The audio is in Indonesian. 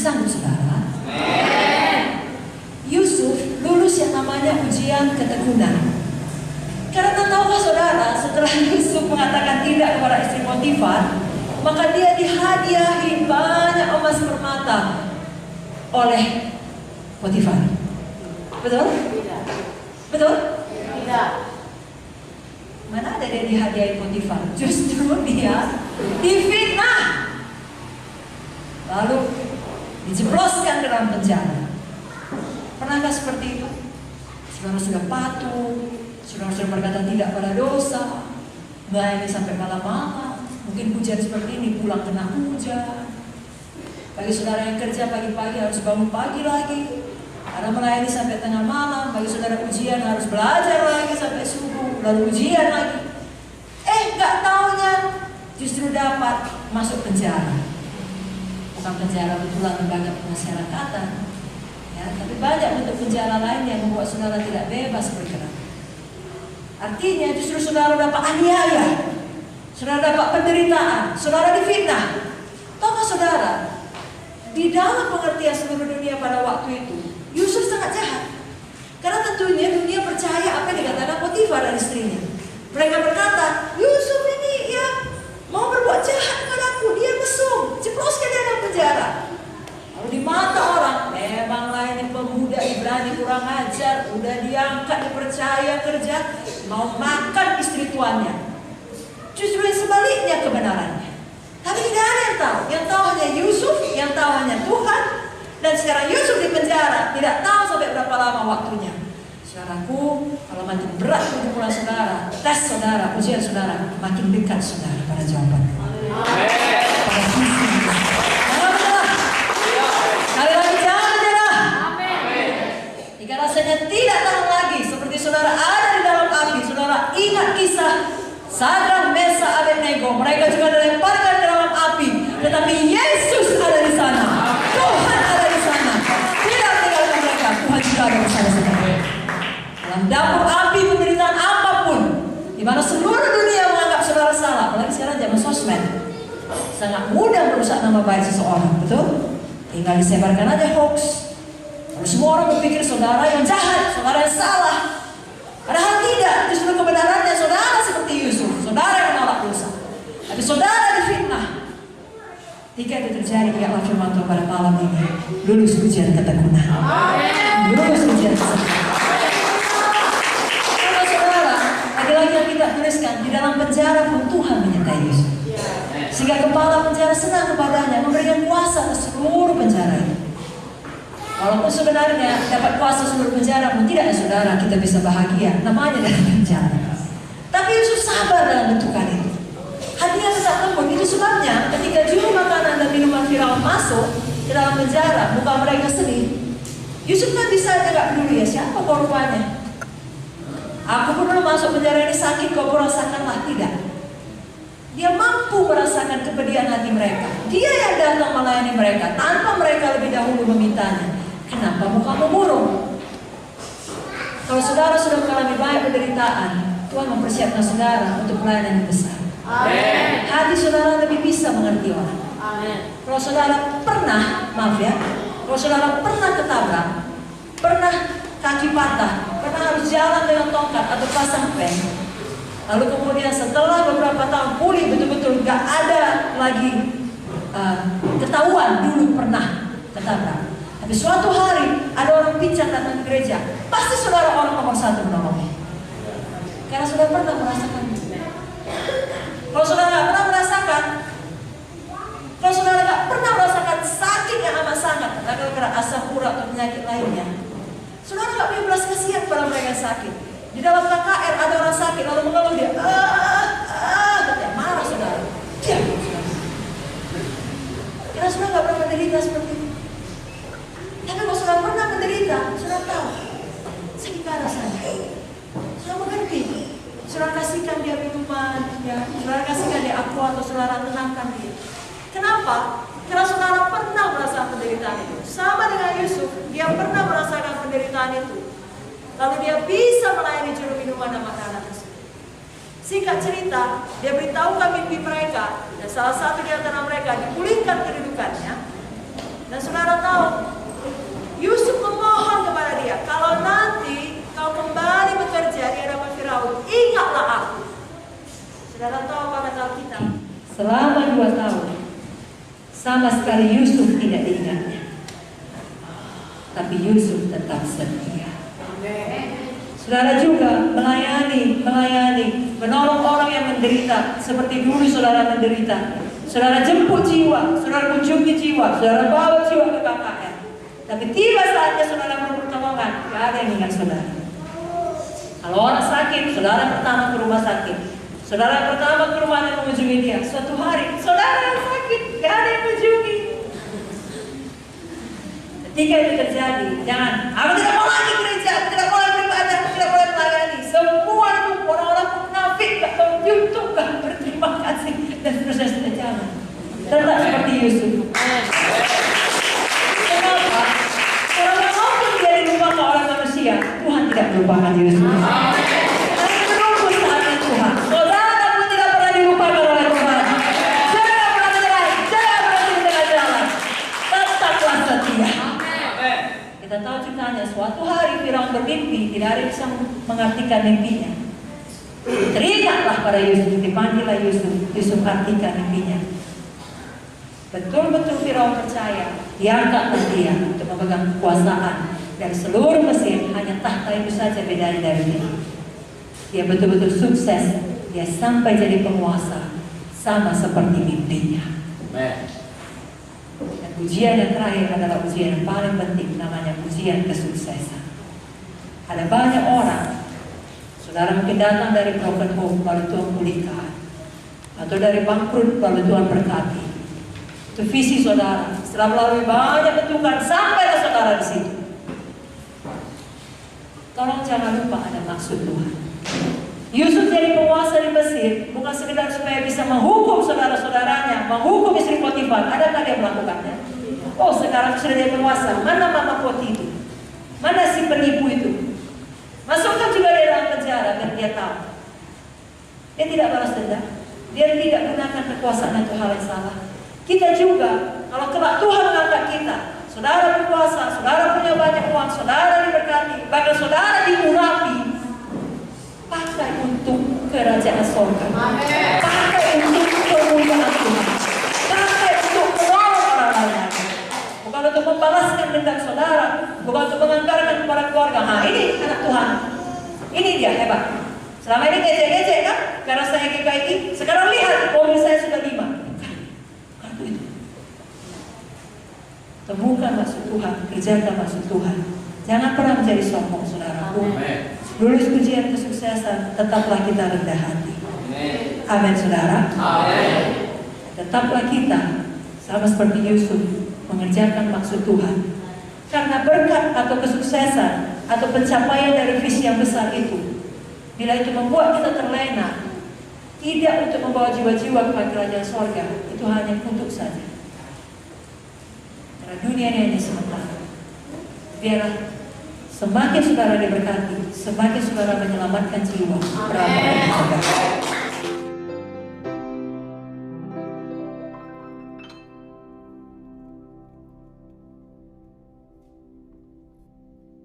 Sanggup saudara? Yusuf lulus yang namanya ujian ketekunan. Karena tahukah saudara, setelah Yusuf mengatakan tidak kepada istri Potifar, maka dia dihadiahi banyak emas permata oleh Potifar. Betul? Tidak. Betul? Tidak. Mana ada dia dihadiahi Potifar? Justru dia difitnah, lalu dijebloskan dalam penjara. Pernahkah seperti itu? Saudara sudah patuh, saudara sudah berkata tidak pada dosa, melayani sampai malam-malam. Mungkin hujan seperti ini, pulang kena hujan. Bagi saudara yang kerja pagi-pagi harus bangun pagi lagi, karena melayani sampai tengah malam. Bagi saudara ujian harus belajar lagi sampai subuh, lalu ujian lagi. Nggak taunya justru dapat masuk penjara. Bukan penjara betulan lembaga pemasyarakatan, ya, tapi banyak bentuk penjara lain yang membuat saudara tidak bebas bergerak. Artinya justru saudara dapat aniaya, saudara dapat penderitaan, saudara difitnah. Tahukah saudara, di dalam pengertian seluruh dunia pada waktu itu, Yusuf sangat jahat. Karena tentunya dunia percaya apa yang dikatakan Potifar dan istrinya. Mereka berkata, Yusuf ini ya mau berbuat jahat kepadaku, dia mesum, jebloskan dia dalam penjara. Lalu di mata orang, memanglah ini pemuda Ibrani kurang ajar, udah diangkat, dipercaya kerja, mau makan istri tuannya. Justru yang sebaliknya kebenarannya. Tapi tidak ada yang tahu. Yang tahu hanya Yusuf, yang tahu hanya Tuhan. Dan sekarang Yusuf di penjara, tidak tahu sampai berapa lama waktunya. Saudaraku, kalau makin berat pergumulan saudara, tes saudara, ujian saudara, makin dekat saudara pada jawaban. Pada visi. Jangan menyerah. Sekali lagi jangan menyerah. Jika rasanya tidak tahan lagi, seperti saudara ada di dalam api, saudara ingat kisah Sadrak, Mesak, Abednego. Mereka juga dilemparkan ke dalam api, tetapi Yesus ada di sana. Tuhan ada di sana. Tidak tinggalkan mereka. Tuhan juga ada bersama saudara. Dalam dapur api penderitaan apapun, di mana seluruh dunia menganggap saudara salah, apalagi sekarang zaman sosmed, sangat mudah merusak nama baik seseorang, betul? Tinggal disebarkan aja hoax. Lalu semua orang berpikir saudara yang jahat, saudara yang salah. Padahal tidak, justru kebenarannya saudara seperti Yusuf, saudara yang menolak dosa. Tapi saudara difitnah. Jika itu terjadi, ingatlah firman Tuhan pada malam ini, lulus ujian ketekunan. Lulus ujian ketekunan. Lagi-lagi yang kita tuliskan, di dalam penjara pun Tuhan menyertai Yusuf. Sehingga kepala penjara senang kepadanya, memberikan kuasa ke seluruh penjara itu. Walaupun sebenarnya dapat kuasa seluruh penjara pun tidak ya saudara, kita bisa bahagia namanya dalam penjara. Tapi Yusuf sabar dalam bentukan itu. Hatinya tetap lembut. Itu sebabnya ketika juru makanan dan minuman Firaun masuk ke dalam penjara, muka mereka sedih. Yusuf kan bisa aja gak peduli ya siapa korbannya. Aku pun dulu masuk penjara ini sakit, kau rasakanlah. Tidak. Dia mampu merasakan kepedihan hati mereka. Dia yang datang melayani mereka tanpa mereka lebih dahulu memintanya. Kenapa mukamu murung? Kalau saudara sudah mengalami banyak penderitaan, Tuhan mempersiapkan saudara untuk pelayanan yang besar. Amen. Hati saudara lebih bisa mengerti orang. Amen. Kalau saudara pernah, maaf ya, kalau saudara pernah ketabrak, pernah kaki patah, pernah harus jalan dengan tongkat atau pasang pen, lalu kemudian setelah beberapa tahun pulih betul-betul gak ada lagi ketahuan dulu pernah ketabrak. Tapi suatu hari ada orang pincang datang ke gereja, pasti saudara orang nomor satu menolongnya. Karena saudara pernah merasakan. Kalau saudara gak pernah merasakan, kalau saudara gak pernah merasakan sakit yang amat sangat, gara-gara asam urat atau penyakit lainnya, saudara gak punya belas kasihan pada mereka yang sakit. Di dalam KKR ada orang sakit lalu mengeluh dia, katanya marah saudara. Diam saudara. Karena saudara gak pernah menderita seperti itu. Tapi kalau saudara pernah menderita, saudara tahu sakit rasanya. Saudara mengerti. Saudara kasihkan dia minuman, ya. Saudara kasihkan dia aqua atau saudara tenangkan dia. Kenapa? Karena saudara pernah merasakan penderitaan itu. Sama dengan Yusuf, dia pernah merasakan penderitaan itu. Lalu dia bisa melayani juru minuman dan makanan tersebut. Singkat cerita, dia beritahukan mimpi mereka, dan salah satu di antara mereka dipulihkan kedudukannya. Dan saudara tahu, Yusuf memohon kepada dia, kalau nanti kau kembali bekerja di hadapan Firaun, ingatlah aku. Saudara tahu pada kata kita, selama 2 tahun sama sekali Yusuf tidak diingatnya, tapi Yusuf tetap setia. Saudara juga melayani, menolong orang yang menderita seperti dulu saudara menderita. Saudara jemput jiwa, saudara kunjungi jiwa, saudara bawa jiwa ke KKR. Tapi tiba saatnya saudara pertolongan, gak ada yang ingat saudara. Kalau orang sakit, saudara pertama ke rumah sakit. Saudara pertama ke rumahnya mengunjungi dia. Suatu hari, saudara yang sakit, gak ada yang mengunjungi. Ketika itu terjadi, jangan, aku tidak mau lagi gereja, aku tidak mau lagi beribadah, aku tidak mau lagi melayani. Semua itu orang-orang munafik, gak tahu YouTube, gak berterima kasih, dan seterusnya sudah jangan. Tetap seperti Yusuf. Kenapa? Kalau walaupun dia dilupakan oleh manusia, Tuhan tidak melupakan Yusuf. Tapi menunggu saatnya Tuhan. Saudara pun tidak pernah dilupakan oleh Tuhan. Jangan pernah menyerah, jangan pernah di tengah jalan. Tetaplah setia. Kita tahu ceritanya, suatu hari Firaun bermimpi, tidak ada yang bisa mengartikan mimpinya. Teringatlah pada Yusuf, dipanggillah Yusuf, Yusuf artikan mimpinya. Betul-betul Firaun percaya, diangkatlah dia untuk memegang kekuasaan dari seluruh Mesir, hanya tahta itu saja bedanya dari dia. Dia betul-betul sukses, dia sampai jadi penguasa, sama seperti mimpinya. Dan ujian yang terakhir adalah ujian yang paling penting, namanya ujian kesuksesan. Ada banyak orang, saudara mungkin datang dari broken home, lalu Tuhan pulihkan, atau dari bangkrut, lalu Tuhan berkati. Itu visi saudara. Setelah melalui banyak bentukan, sampailah saudara di situ. Tolong jangan lupa ada maksud Tuhan. Yusuf jadi penguasa di Mesir bukan sekedar supaya bisa menghukum saudara-saudaranya, menghukum istri Potifar. Adakah dia melakukannya? Oh, sekarang sudah jadi penguasa. Mana mama Poti itu? Mana si penipu itu? Masukkan juga dia dalam penjara biar dia tahu. Dia tidak balas dendam. Dia tidak gunakan kekuasaan itu hal yang salah. Kita juga, kalau kelak Tuhan mengangkat kita, saudara berkuasa, saudara punya banyak uang, saudara diberkati, bahkan saudara diurapi, pakai untuk kerajaan surga, pakai untuk kemuliaan Tuhan, pakai untuk menolong orang lain, bukan untuk membalaskan dendam saudara, bukan untuk menganggarkan kepada keluarga. Nah, ini anak Tuhan, ini dia hebat. Selama ini ngecek-ngecek kan, karena saya GKI, sekarang lihat mobil saya sudah 5. Temukan maksud Tuhan, kerjakan maksud Tuhan. Jangan pernah menjadi sombong, saudaraku. Lulus ujian kesuksesan, tetaplah kita rendah hati. Amin, saudara. Amin. Tetaplah kita sama seperti Yusuf mengerjakan maksud Tuhan. Karena berkat atau kesuksesan atau pencapaian dari visi yang besar itu, bila itu membuat kita terlena, tidak untuk membawa jiwa-jiwa kepada kerajaan sorga, itu hanya kutuk saja. Dunia ini hanya sementara. Biarlah semakin saudara diberkati, semakin saudara menyelamatkan jiwa. Berapa